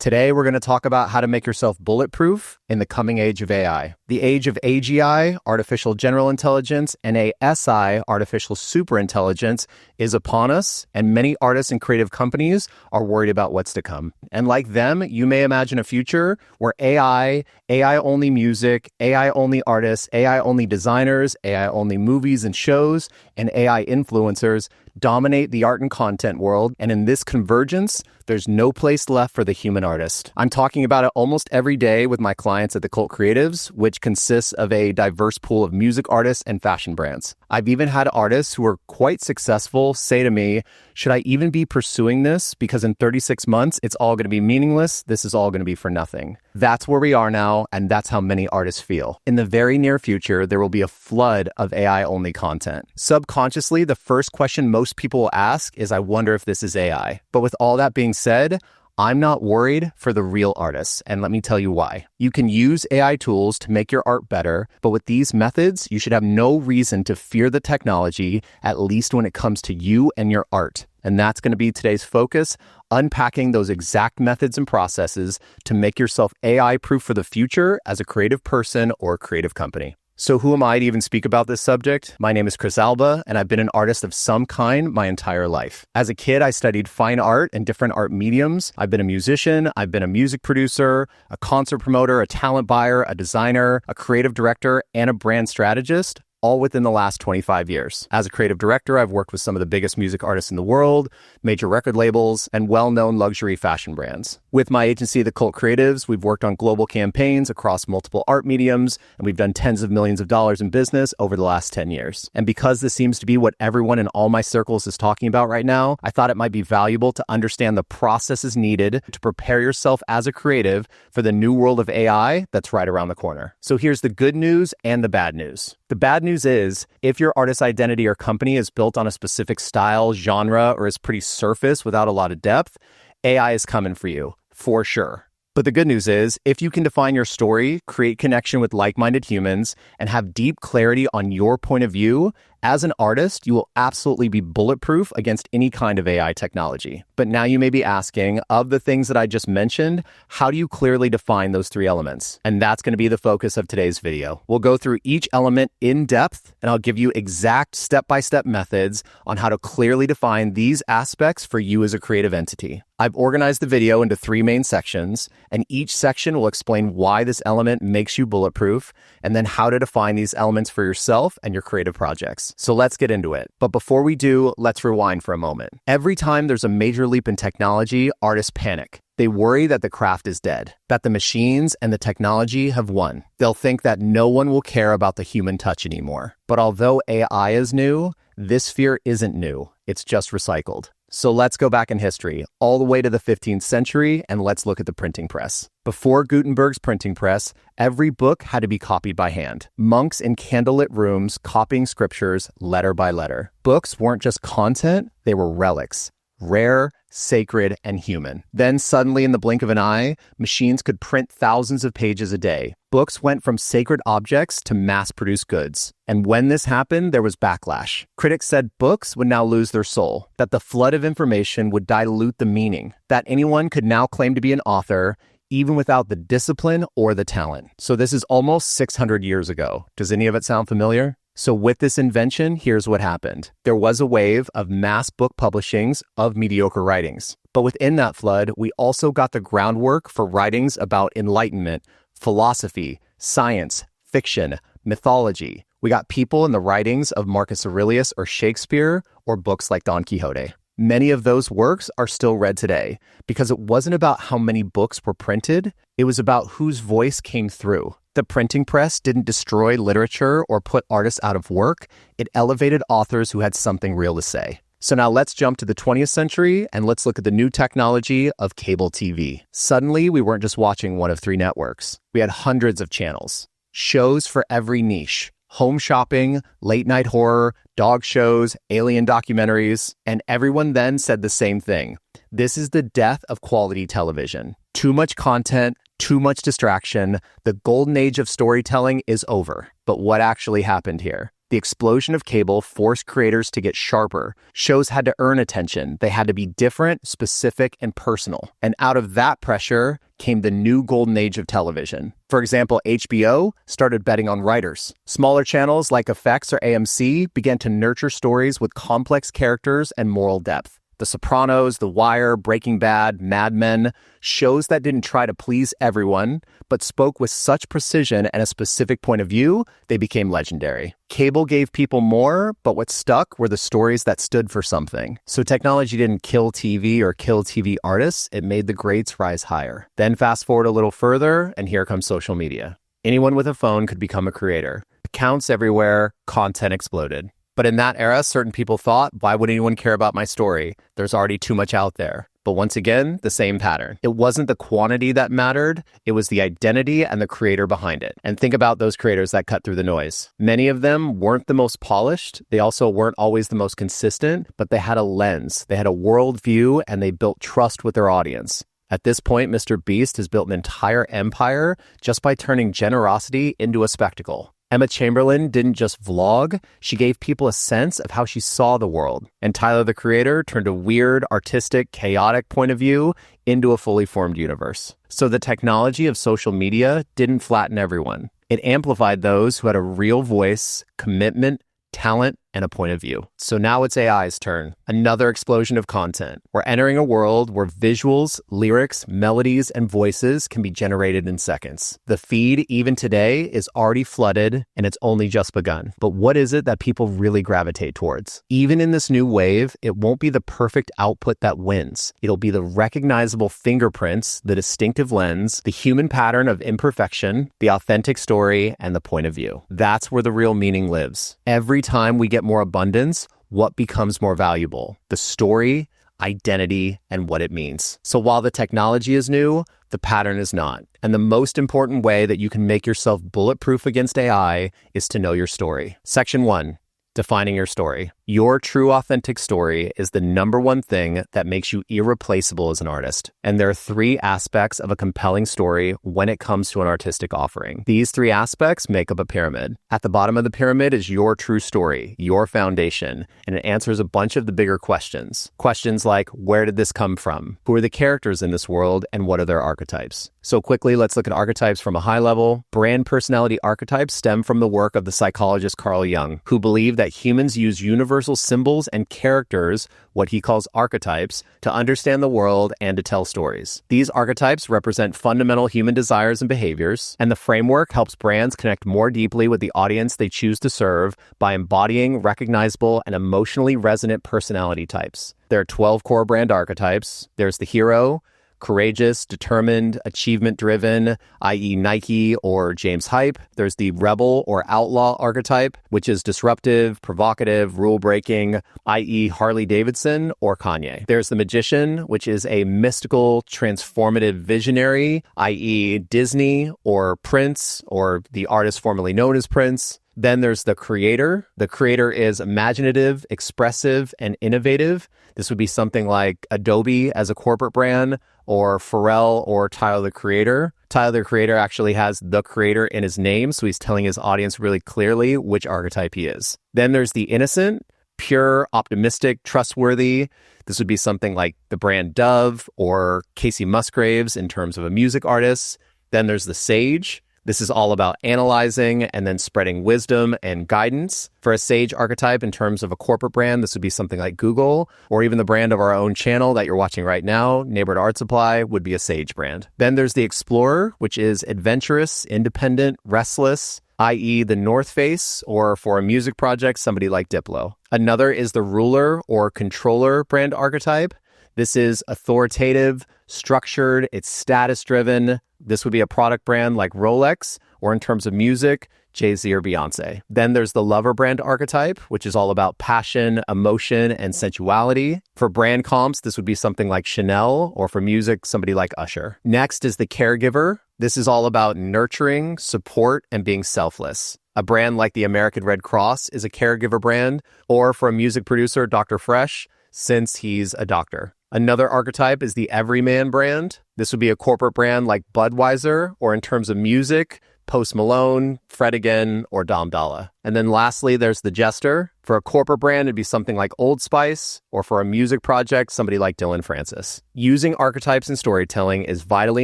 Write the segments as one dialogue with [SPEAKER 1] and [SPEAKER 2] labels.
[SPEAKER 1] Today, we're going to talk about how to make yourself bulletproof in the coming age of AI. The age of AGI, artificial general intelligence, and ASI, artificial superintelligence, is upon us, and many artists and creative companies are worried about what's to come. And like them, you may imagine a future where AI-only music, AI-only artists, AI-only designers, AI-only movies and shows, and AI influencers dominate the art and content world, and in this convergence, there's no place left for the human artist. I'm talking about it almost every day with my clients at the Cult Creatives, which consists of a diverse pool of music artists and fashion brands. I've even had artists who are quite successful say to me, should I even be pursuing this? Because in 36 months, it's all going to be meaningless. This is all going to be for nothing. That's where we are now, and that's how many artists feel. In the very near future, there will be a flood of AI-only content. Subconsciously, the first question most people will ask is, I wonder if this is AI. But with all that being said, I'm not worried for the real artists, and let me tell you why. You can use AI tools to make your art better, but with these methods, you should have no reason to fear the technology, at least when it comes to you and your art. And that's going to be today's focus, unpacking those exact methods and processes to make yourself AI-proof for the future as a creative person or a creative company. So who am I to even speak about this subject? My name is Alba, and I've been an artist of some kind my entire life. As a kid, I studied fine art and different art mediums. I've been a musician, I've been a music producer, a concert promoter, a talent buyer, a designer, a creative director, and a brand strategist, all within the last 25 years. As a creative director, I've worked with some of the biggest music artists in the world, major record labels, and well-known luxury fashion brands. With my agency, The Cult Creatives, we've worked on global campaigns across multiple art mediums, and we've done tens of millions of dollars in business over the last 10 years. And because this seems to be what everyone in all my circles is talking about right now, I thought it might be valuable to understand the processes needed to prepare yourself as a creative for the new world of AI that's right around the corner. So here's the good news and the bad news. The bad news is, if your artist identity or company is built on a specific style, genre, or is pretty surface without a lot of depth, AI is coming for you, for sure. But the good news is, if you can define your story, create connection with like-minded humans, and have deep clarity on your point of view, as an artist, you will absolutely be bulletproof against any kind of AI technology. But now you may be asking, of the things that I just mentioned, how do you clearly define those three elements? And that's going to be the focus of today's video. We'll go through each element in depth, and I'll give you exact step-by-step methods on how to clearly define these aspects for you as a creative entity. I've organized the video into three main sections, and each section will explain why this element makes you bulletproof, and then how to define these elements for yourself and your creative projects. So let's get into it. But before we do, let's rewind for a moment. Every time there's a major leap in technology, artists panic. They worry that the craft is dead, that the machines and the technology have won. They'll think that no one will care about the human touch anymore. But although AI is new, this fear isn't new. It's just recycled. So let's go back in history, all the way to the 15th century, and let's look at the printing press. Before Gutenberg's printing press, every book had to be copied by hand. Monks in candlelit rooms copying scriptures letter by letter. Books weren't just content, they were relics. Rare, sacred, and human. Then suddenly, in the blink of an eye, machines could print thousands of pages a day. Books went from sacred objects to mass-produced goods. And when this happened, there was backlash. Critics said books would now lose their soul, that the flood of information would dilute the meaning, that anyone could now claim to be an author, even without the discipline or the talent. So this is almost 600 years ago. Does any of it sound familiar? So with this invention, here's what happened. There was a wave of mass book publishings of mediocre writings. But within that flood, we also got the groundwork for writings about enlightenment, philosophy, science, fiction, mythology. We got people in the writings of Marcus Aurelius or Shakespeare, or books like Don Quixote. Many of those works are still read today because it wasn't about how many books were printed, it was about whose voice came through. The printing press didn't destroy literature or put artists out of work. It elevated authors who had something real to say. So now let's jump to the 20th century and let's look at the new technology of cable TV. Suddenly, we weren't just watching one of three networks. We had hundreds of channels, shows for every niche. Home shopping, late night horror, dog shows, alien documentaries, and everyone then said the same thing. This is the death of quality television. Too much content, too much distraction. The golden age of storytelling is over. But what actually happened here? The explosion of cable forced creators to get sharper. Shows had to earn attention. They had to be different, specific, and personal. And out of that pressure came the new golden age of television. For example, HBO started betting on writers. Smaller channels like FX or AMC began to nurture stories with complex characters and moral depth. The Sopranos, The Wire, Breaking Bad, Mad Men, shows that didn't try to please everyone, but spoke with such precision and a specific point of view, they became legendary. Cable gave people more, but what stuck were the stories that stood for something. So technology didn't kill TV or kill TV artists, it made the greats rise higher. Then fast forward a little further, and here comes social media. Anyone with a phone could become a creator. Accounts everywhere, content exploded. But in that era, certain people thought, why would anyone care about my story? There's already too much out there. But once again, the same pattern. It wasn't the quantity that mattered, it was the identity and the creator behind it. And think about those creators that cut through the noise. Many of them weren't the most polished, they also weren't always the most consistent, but they had a lens, they had a worldview, and they built trust with their audience. At this point, Mr. Beast has built an entire empire just by turning generosity into a spectacle. Emma Chamberlain didn't just vlog, she gave people a sense of how she saw the world. And Tyler, the Creator, turned a weird, artistic, chaotic point of view into a fully formed universe. So the technology of social media didn't flatten everyone. It amplified those who had a real voice, commitment, talent, and a point of view. So now it's AI's turn. Another explosion of content. We're entering a world where visuals, lyrics, melodies, and voices can be generated in seconds. The feed, even today, is already flooded, and it's only just begun. But what is it that people really gravitate towards? Even in this new wave, it won't be the perfect output that wins. It'll be the recognizable fingerprints, the distinctive lens, the human pattern of imperfection, the authentic story, and the point of view. That's where the real meaning lives. Every time we get more abundance, what becomes more valuable? The story, identity, and what it means. So while the technology is new, the pattern is not. And the most important way that you can make yourself bulletproof against AI is to know your story. Section 1, defining your story. Your true authentic story is the number one thing that makes you irreplaceable as an artist. And there are 3 aspects of a compelling story when it comes to an artistic offering. These 3 aspects make up a pyramid. At the bottom of the pyramid is your true story, your foundation, and it answers a bunch of the bigger questions. Questions like, where did this come from? Who are the characters in this world, and what are their archetypes? So quickly, let's look at archetypes from a high level. Brand personality archetypes stem from the work of the psychologist Carl Jung, who believed that humans use universal symbols and characters, what he calls archetypes, to understand the world and to tell stories. These archetypes represent fundamental human desires and behaviors, and the framework helps brands connect more deeply with the audience they choose to serve by embodying recognizable and emotionally resonant personality types. There are 12 core brand archetypes. There's the hero, courageous, determined, achievement-driven, i.e. Nike or James Hype. There's the rebel or outlaw archetype, which is disruptive, provocative, rule-breaking, i.e. Harley Davidson or Kanye. There's the magician, which is a mystical, transformative visionary, i.e. Disney or Prince or the artist formerly known as Prince. Then there's the creator. The creator is imaginative, expressive, and innovative. This would be something like Adobe as a corporate brand, or Pharrell or Tyler, the Creator. Tyler, the Creator actually has the creator in his name, so he's telling his audience really clearly which archetype he is. Then there's the innocent, pure, optimistic, trustworthy. This would be something like the brand Dove or Casey Musgraves in terms of a music artist. Then there's the sage. This is all about analyzing and then spreading wisdom and guidance. For a sage archetype in terms of a corporate brand, this would be something like Google, or even the brand of our own channel that you're watching right now, Neighborhood Art Supply, would be a sage brand. Then there's the explorer, which is adventurous, independent, restless, i.e. the North Face, or for a music project, somebody like Diplo. Another is the ruler or controller brand archetype. This is authoritative, structured, it's status-driven. This would be a product brand like Rolex, or in terms of music, Jay-Z or Beyonce. Then there's the lover brand archetype, which is all about passion, emotion, and sensuality. For brand comps, this would be something like Chanel, or for music, somebody like Usher. Next is the caregiver. This is all about nurturing, support, and being selfless. A brand like the American Red Cross is a caregiver brand, or for a music producer, Dr. Fresh, since he's a doctor. Another archetype is the everyman brand. This would be a corporate brand like Budweiser, or in terms of music, Post Malone, Fred again, or Dom Dalla. And then lastly, there's the jester. For a corporate brand, it'd be something like Old Spice, or for a music project, somebody like Dylan Francis. Using archetypes in storytelling is vitally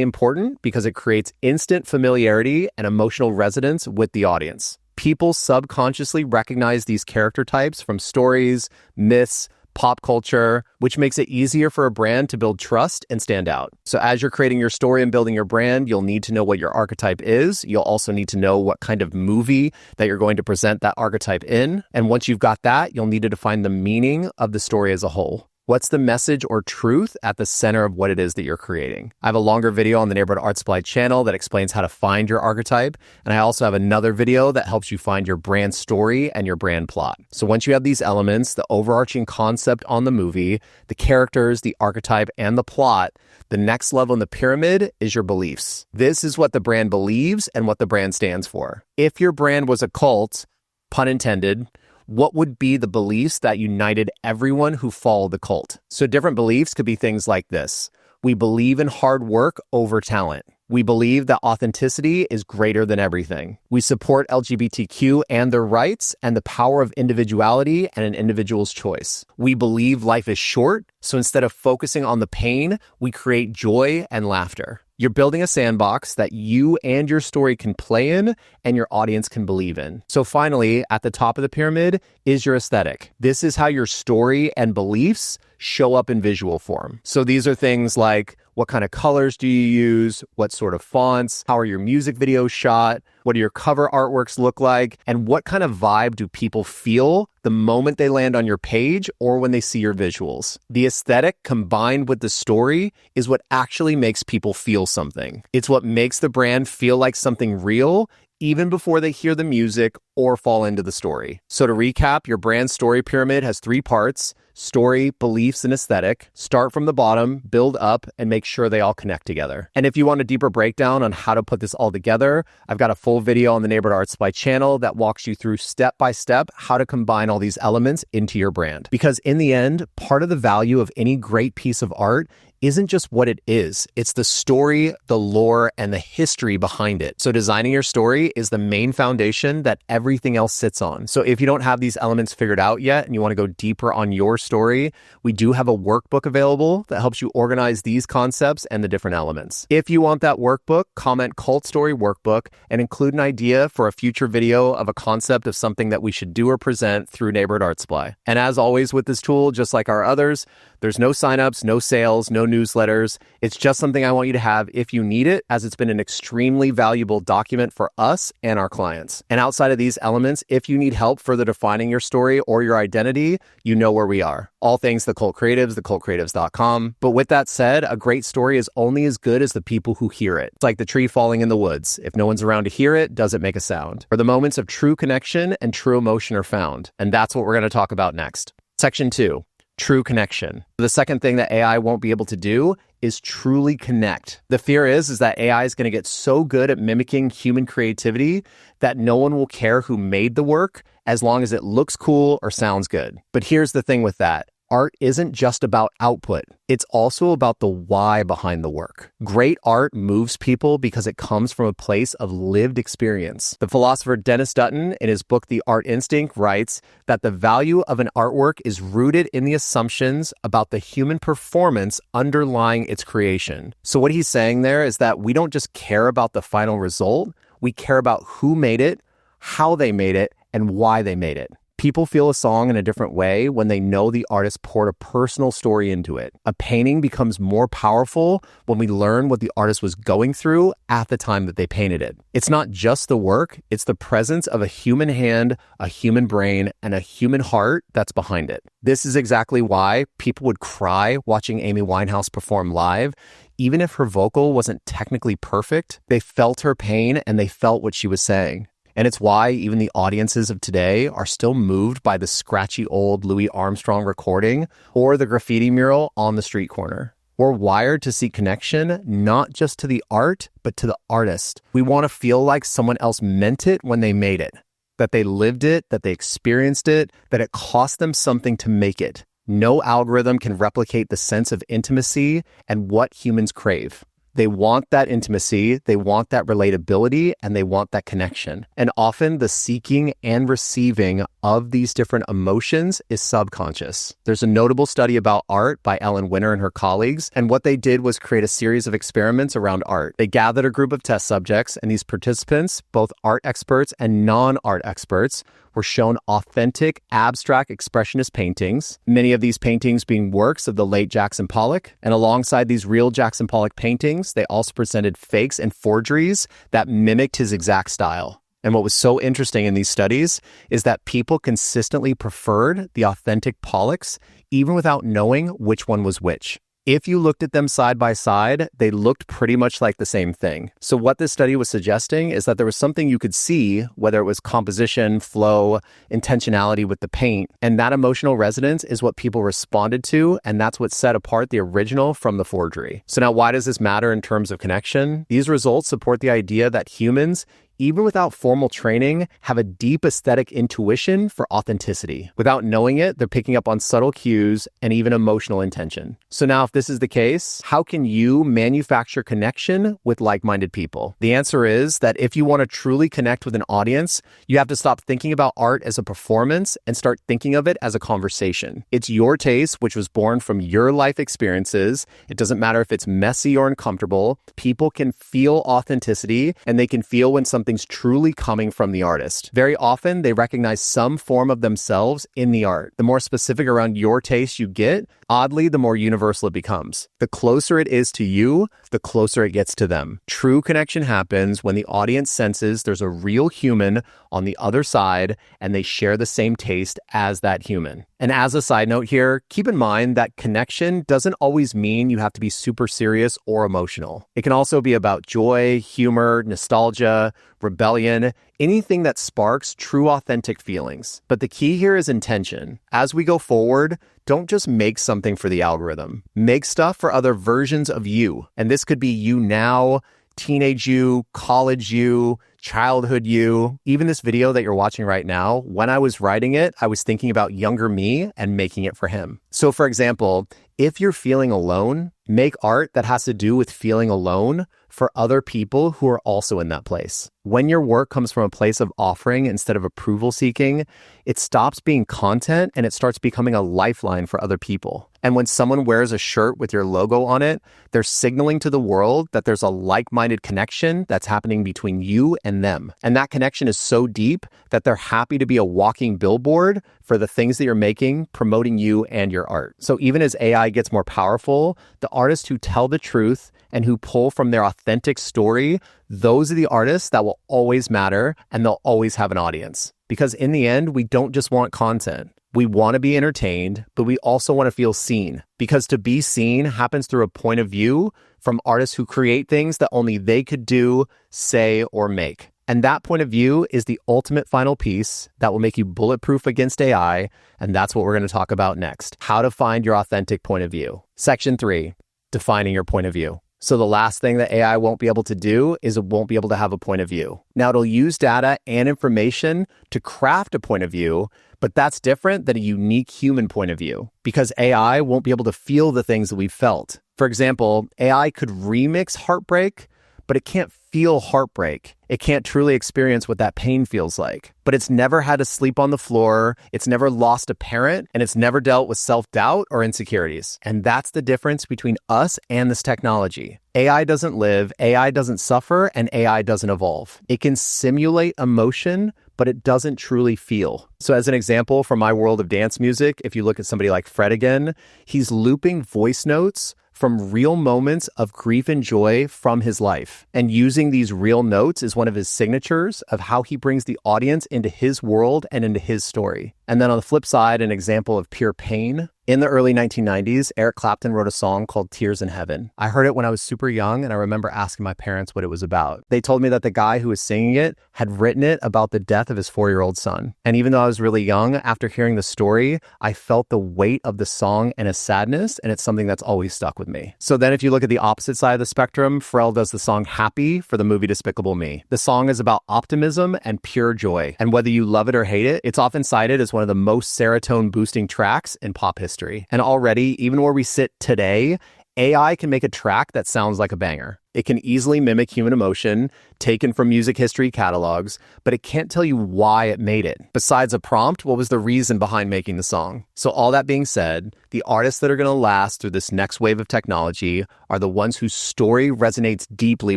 [SPEAKER 1] important because it creates instant familiarity and emotional resonance with the audience. People subconsciously recognize these character types from stories, myths, pop culture, which makes it easier for a brand to build trust and stand out. So as you're creating your story and building your brand, you'll need to know what your archetype is. You'll also need to know what kind of movie that you're going to present that archetype in. And once you've got that, you'll need to define the meaning of the story as a whole. What's the message or truth at the center of what it is that you're creating? I have a longer video on the Neighborhood Art Supply channel that explains how to find your archetype. And I also have another video that helps you find your brand story and your brand plot. So once you have these elements, the overarching concept on the movie, the characters, the archetype, and the plot, the next level in the pyramid is your beliefs. This is what the brand believes and what the brand stands for. If your brand was a cult, pun intended, what would be the beliefs that united everyone who followed the cult? So different beliefs could be things like this. We believe in hard work over talent. We believe that authenticity is greater than everything. We support LGBTQ and their rights and the power of individuality and an individual's choice. We believe life is short, so instead of focusing on the pain, we create joy and laughter. You're building a sandbox that you and your story can play in and your audience can believe in. So finally, at the top of the pyramid is your aesthetic. This is how your story and beliefs show up in visual form. So these are things like, what kind of colors do you use? What sort of fonts? How are your music videos shot? What do your cover artworks look like? And what kind of vibe do people feel the moment they land on your page or when they see your visuals? The aesthetic combined with the story is what actually makes people feel something. It's what makes the brand feel like something real even before they hear the music or fall into the story. So to recap, your brand story pyramid has 3 parts: story, beliefs, and aesthetic. Start from the bottom, build up, and make sure they all connect together. And if you want a deeper breakdown on how to put this all together, I've got a full video on the Neighborhood Art Supply channel that walks you through step by step how to combine all these elements into your brand. Because in the end, part of the value of any great piece of art isn't just what it is. It's the story, the lore, and the history behind it. So designing your story is the main foundation that everything else sits on. So if you don't have these elements figured out yet and you want to go deeper on your story, we do have a workbook available that helps you organize these concepts and the different elements. If you want that workbook, comment Cult Story Workbook and include an idea for a future video of a concept of something that we should do or present through Neighborhood Art Supply. And as always with this tool, just like our others, there's no signups, no sales, no newsletters. It's just something I want you to have if you need it, as it's been an extremely valuable document for us and our clients. And outside of these elements, if you need help further defining your story or your identity, you know where we are. All things The Cult Creatives, thecultcreatives.com. But with that said, a great story is only as good as the people who hear it. It's like the tree falling in the woods. If no one's around to hear it, does it make a sound? Where the moments of true connection and true emotion are found. And that's what we're going to talk about next. Section 2. True connection. The second thing that AI won't be able to do is truly connect. The fear is that AI is going to get so good at mimicking human creativity that no one will care who made the work as long as it looks cool or sounds good. But here's the thing with that. Art isn't just about output. It's also about the why behind the work. Great art moves people because it comes from a place of lived experience. The philosopher Dennis Dutton, in his book, The Art Instinct, writes that the value of an artwork is rooted in the assumptions about the human performance underlying its creation. So what he's saying there is that we don't just care about the final result. We care about who made it, how they made it, and why they made it. People feel a song in a different way when they know the artist poured a personal story into it. A painting becomes more powerful when we learn what the artist was going through at the time that they painted it. It's not just the work, it's the presence of a human hand, a human brain, and a human heart that's behind it. This is exactly why people would cry watching Amy Winehouse perform live. Even if her vocal wasn't technically perfect, they felt her pain and they felt what she was saying. And it's why even the audiences of today are still moved by the scratchy old Louis Armstrong recording or the graffiti mural on the street corner. We're wired to seek connection, not just to the art, but to the artist. We want to feel like someone else meant it when they made it, that they lived it, that they experienced it, that it cost them something to make it. No algorithm can replicate the sense of intimacy and what humans crave. They want that intimacy, they want that relatability, and they want that connection. And often the seeking and receiving of these different emotions is subconscious. There's a notable study about art by Ellen Winter and her colleagues, and what they did was create a series of experiments around art. They gathered a group of test subjects, and these participants, both art experts and non-art experts, were shown authentic, abstract expressionist paintings, many of these paintings being works of the late Jackson Pollock. And alongside these real Jackson Pollock paintings, they also presented fakes and forgeries that mimicked his exact style. And what was so interesting in these studies is that people consistently preferred the authentic Pollocks, even without knowing which one was which. If you looked at them side by side, they looked pretty much like the same thing. So what this study was suggesting is that there was something you could see, whether it was composition, flow, intentionality with the paint, and that emotional resonance is what people responded to, and that's what set apart the original from the forgery. So now why does this matter in terms of connection? These results support the idea that humans, even without formal training, have a deep aesthetic intuition for authenticity. Without knowing it, they're picking up on subtle cues and even emotional intention. So now if this is the case, how can you manufacture connection with like-minded people? The answer is that if you want to truly connect with an audience, you have to stop thinking about art as a performance and start thinking of it as a conversation. It's your taste, which was born from your life experiences. It doesn't matter if it's messy or uncomfortable. People can feel authenticity, and they can feel when something's truly coming from the artist. Very often, they recognize some form of themselves in the art. The more specific around your taste you get, oddly, the more universal it becomes. The closer it is to you, the closer it gets to them. True connection happens when the audience senses there's a real human on the other side and they share the same taste as that human. And as a side note here, keep in mind that connection doesn't always mean you have to be super serious or emotional. It can also be about joy, humor, nostalgia, rebellion, anything that sparks true authentic feelings. But the key here is intention. As we go forward, don't just make something for the algorithm. Make stuff for other versions of you. And this could be you now, teenage you, college you, childhood you. Even this video that you're watching right now, when I was writing it, I was thinking about younger me and making it for him. So for example, if you're feeling alone, make art that has to do with feeling alone for other people who are also in that place. When your work comes from a place of offering instead of approval seeking, it stops being content and it starts becoming a lifeline for other people. And when someone wears a shirt with your logo on it, they're signaling to the world that there's a like-minded connection that's happening between you and them. And that connection is so deep that they're happy to be a walking billboard for the things that you're making, promoting you and your art. So even as AI gets more powerful, the artists who tell the truth and who pull from their authentic story, those are the artists that will always matter and they'll always have an audience. Because in the end, we don't just want content. We want to be entertained, but we also want to feel seen. Because to be seen happens through a point of view from artists who create things that only they could do, say, or make. And that point of view is the ultimate final piece that will make you bulletproof against AI. And that's what we're going to talk about next. How to find your authentic point of view. Section 3, defining your point of view. So the last thing that AI won't be able to do is it won't be able to have a point of view. Now it'll use data and information to craft a point of view, but that's different than a unique human point of view because AI won't be able to feel the things that we've felt. For example, AI could remix heartbreak, but it can't feel heartbreak. It can't truly experience what that pain feels like. But it's never had to sleep on the floor, it's never lost a parent, and it's never dealt with self-doubt or insecurities. And that's the difference between us and this technology. AI doesn't live, AI doesn't suffer, and AI doesn't evolve. It can simulate emotion, but it doesn't truly feel. So as an example from my world of dance music, if you look at somebody like Fred again, he's looping voice notes from real moments of grief and joy from his life. And using these real notes is one of his signatures of how he brings the audience into his world and into his story. And then on the flip side, an example of pure pain. In the early 1990s, Eric Clapton wrote a song called Tears in Heaven. I heard it when I was super young, and I remember asking my parents what it was about. They told me that the guy who was singing it had written it about the death of his 4-year-old son. And even though I was really young, after hearing the story, I felt the weight of the song and a sadness, and it's something that's always stuck with me. So then if you look at the opposite side of the spectrum, Pharrell does the song Happy for the movie Despicable Me. The song is about optimism and pure joy. And whether you love it or hate it, it's often cited as one of the most serotonin-boosting tracks in pop history. And already, even where we sit today, AI can make a track that sounds like a banger. It can easily mimic human emotion, taken from music history catalogs, but it can't tell you why it made it. Besides a prompt, what was the reason behind making the song? So all that being said, the artists that are going to last through this next wave of technology are the ones whose story resonates deeply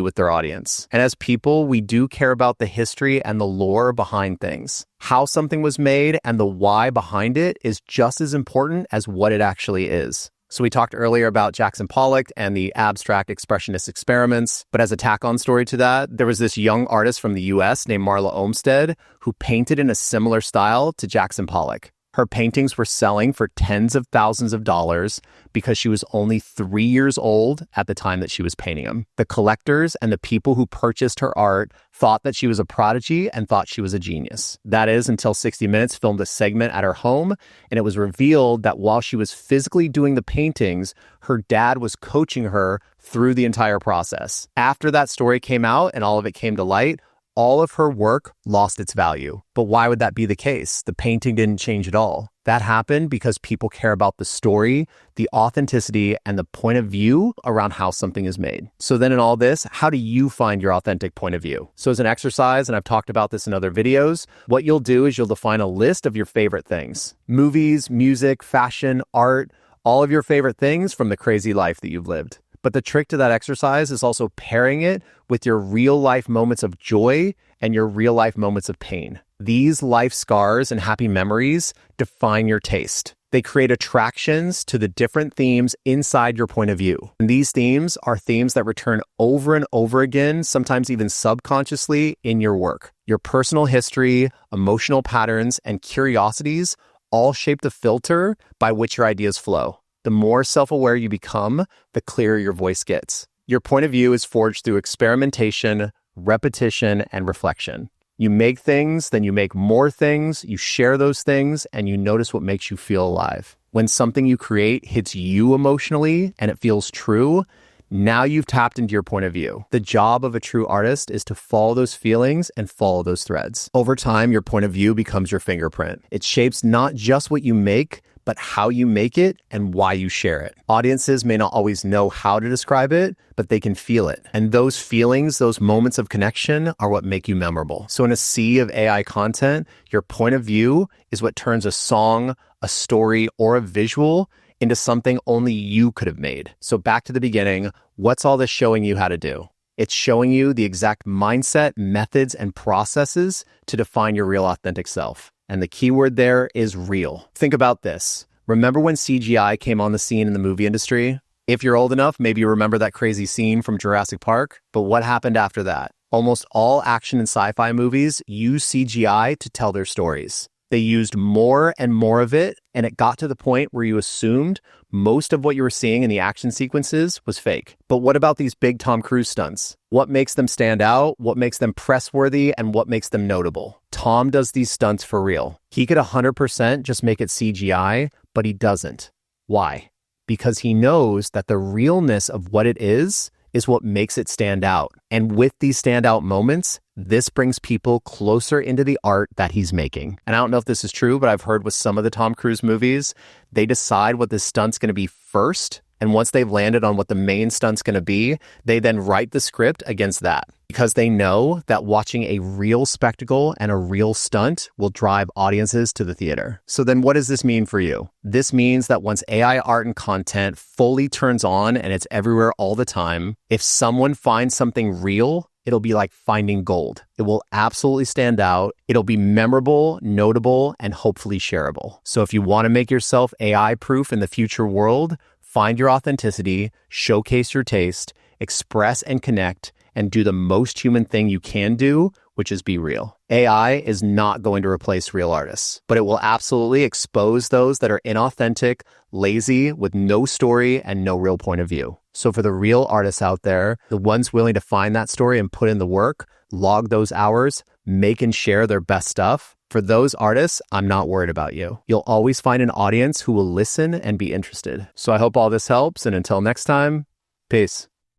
[SPEAKER 1] with their audience. And as people, we do care about the history and the lore behind things. How something was made and the why behind it is just as important as what it actually is. So we talked earlier about Jackson Pollock and the abstract expressionist experiments, but as a tack-on story to that, there was this young artist from the US named Marla Olmsted who painted in a similar style to Jackson Pollock. Her paintings were selling for tens of thousands of dollars because she was only 3 years old at the time that she was painting them. The collectors and the people who purchased her art thought that she was a prodigy and thought she was a genius. That is, until 60 Minutes filmed a segment at her home, and it was revealed that while she was physically doing the paintings, her dad was coaching her through the entire process. After that story came out and all of it came to light, all of her work lost its value. But why would that be the case? The painting didn't change at all. That happened because people care about the story, the authenticity, and the point of view around how something is made. So then in all this, how do you find your authentic point of view? So as an exercise, and I've talked about this in other videos, what you'll do is you'll define a list of your favorite things. Movies, music, fashion, art, all of your favorite things from the crazy life that you've lived. But the trick to that exercise is also pairing it with your real life moments of joy and your real life moments of pain. These life scars and happy memories define your taste. They create attractions to the different themes inside your point of view. And these themes are themes that return over and over again, sometimes even subconsciously in your work. Your personal history, emotional patterns, and curiosities all shape the filter by which your ideas flow. The more self-aware you become, the clearer your voice gets. Your point of view is forged through experimentation, repetition, and reflection. You make things, then you make more things, you share those things, and you notice what makes you feel alive. When something you create hits you emotionally and it feels true, now you've tapped into your point of view. The job of a true artist is to follow those feelings and follow those threads. Over time, your point of view becomes your fingerprint. It shapes not just what you make, but how you make it and why you share it. Audiences may not always know how to describe it, but they can feel it. And those feelings, those moments of connection are what make you memorable. So in a sea of AI content, your point of view is what turns a song, a story, or a visual into something only you could have made. So back to the beginning, what's all this showing you how to do? It's showing you the exact mindset, methods, and processes to define your real authentic self. And the key word there is real. Think about this. Remember when CGI came on the scene in the movie industry? If you're old enough, maybe you remember that crazy scene from Jurassic Park. But what happened after that? Almost all action and sci-fi movies use CGI to tell their stories. They used more and more of it, and it got to the point where you assumed most of what you were seeing in the action sequences was fake. But what about these big Tom Cruise stunts? What makes them stand out? What makes them press-worthy? And what makes them notable? Tom does these stunts for real. He could 100% just make it CGI, but he doesn't. Why? Because he knows that the realness of what it is what makes it stand out. And with these standout moments, this brings people closer into the art that he's making. And I don't know if this is true, but I've heard with some of the Tom Cruise movies, they decide what this stunt's going to be first. And once they've landed on what the main stunt's going to be, they then write the script against that. Because they know that watching a real spectacle and a real stunt will drive audiences to the theater. So then what does this mean for you? This means that once AI art and content fully turns on and it's everywhere all the time, if someone finds something real, it'll be like finding gold. It will absolutely stand out. It'll be memorable, notable, and hopefully shareable. So if you want to make yourself AI-proof in the future world, find your authenticity, showcase your taste, express and connect, and do the most human thing you can do, which is be real. AI is not going to replace real artists, but it will absolutely expose those that are inauthentic, lazy, with no story and no real point of view. So for the real artists out there, the ones willing to find that story and put in the work, log those hours, make and share their best stuff, for those artists, I'm not worried about you. You'll always find an audience who will listen and be interested. So I hope all this helps, and until next time, peace.